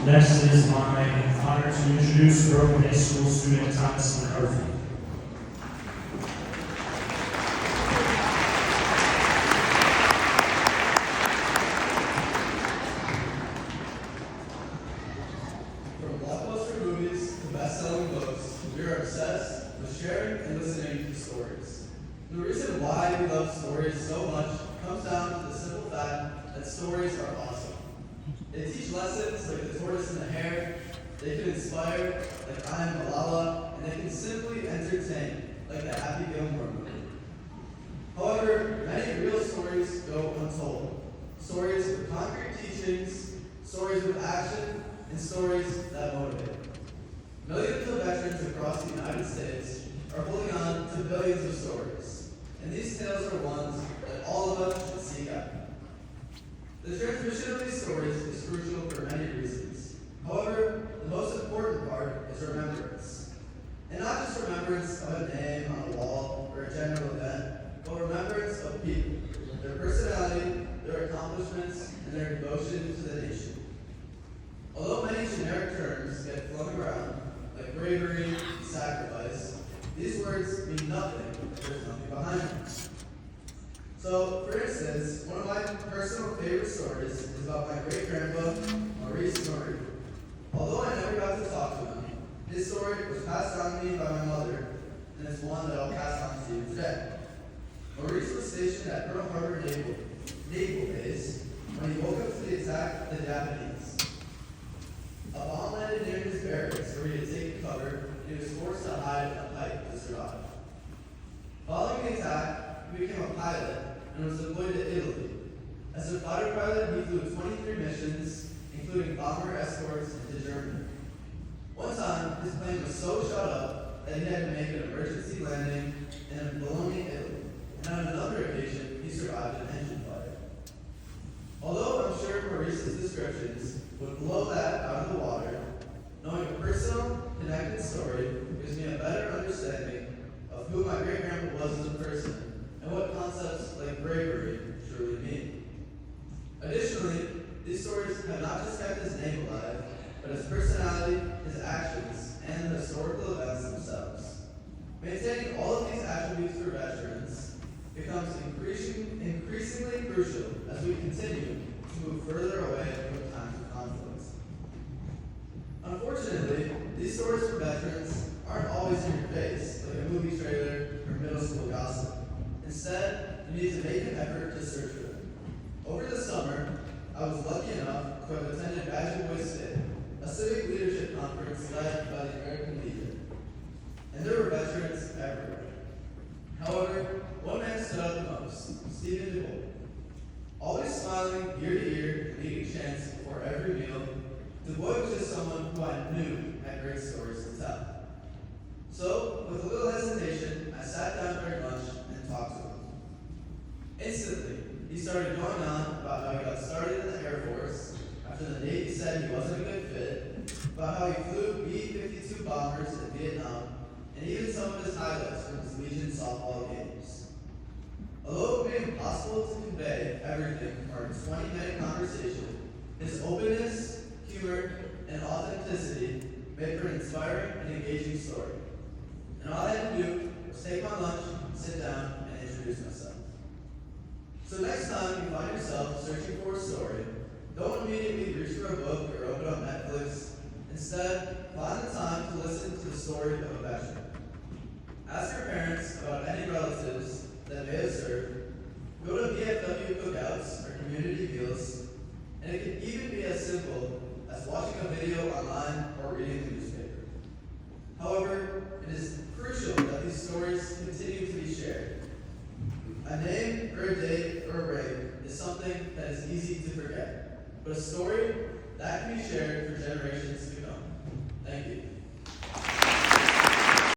Next, it is my honor to introduce Grove High School student Thomas McCarthy. From blockbuster movies to best-selling books, we are obsessed with sharing and listening to stories. The reason why we love stories so much comes down to the simple fact that stories are awesome. They teach lessons like the tortoise and the hare, they can inspire like I Am Malala, and they can simply entertain like the Happy Gilmore movie. However, many real stories go untold. Stories with concrete teachings, stories with action, and stories that motivate. Millions of veterans across the United States are holding on to billions of stories, and these tales are ones that all of us should seek out. The transmission of these stories is crucial for many reasons. However, the most important part is remembrance. And not just remembrance of a name on a wall or a general event, but remembrance of people, their personality, their accomplishments, and their devotion to the nation. Although many generic terms get flung around, like bravery and sacrifice, these words mean nothing if there's nothing behind them. So, for instance, one of my personal favorite stories is about my great-grandpa, Maurice Murray. Although I never got to talk to him, his story was passed on to me by my mother, and it's one that I'll pass on to you today. Maurice was stationed at Pearl Harbor Naval Base when he woke up to the attack of the Japanese. A bomb landed near his barracks where he had taken cover, and he was forced to hide in a pipe to survive. Following the attack, he became a pilot and was deployed to Italy. As a fighter pilot, he flew 23 missions, including bomber escorts into Germany. One time, his plane was so shot up that he had to make an emergency landing in Bologna, Italy, and on another occasion, he survived an engine fire. Although I'm sure Maurice's descriptions would blow that out of the water, knowing a personal, connected story gives me a better understanding of who my great-grandpa was as a person and what concepts like bravery truly mean. Additionally, these stories have not just kept his name alive, but his personality, his actions, and the historical events themselves. Maintaining all of these attributes for veterans becomes increasingly crucial as we continue to move further away from times of conflict. Unfortunately, these stories for veterans aren't always in your face, like a movie trailer or middle school gossip. Instead, you need to make an effort to search for them. Over the summer, I was lucky enough to have attended Badger Boys Day, a civic leadership conference led by the American Legion. And there were veterans everywhere. However, one man stood out the most, Stephen DeBoy. Always smiling ear to ear and eating chants before every meal, DeBoy was just someone who I knew had great stories to tell. So, with a little hesitation, I sat down during lunch and talked to him. Instantly, he started going on about how he got started in the Air Force after the Navy said he wasn't a good fit, about how he flew B-52 bombers in Vietnam, and even some of his highlights from his Legion softball games. Although it would be impossible to convey everything from our 20-minute conversation, his openness, humor, and authenticity made for an inspiring and engaging story. And all I had to do was take my lunch, sit down, and introduce myself. So next time you find yourself searching for a story, don't immediately reach for a book or open up Netflix. Instead, find the time to listen to the story of a veteran. Ask your parents about any relatives that may have served. Go to VFW cookouts or community meals, and it can even be as simple as watching a video online or reading the newspaper. However, it is crucial that these stories continue to be shared. A name or a date or a rape is something that is easy to forget, but a story that can be shared for generations to come. Thank you.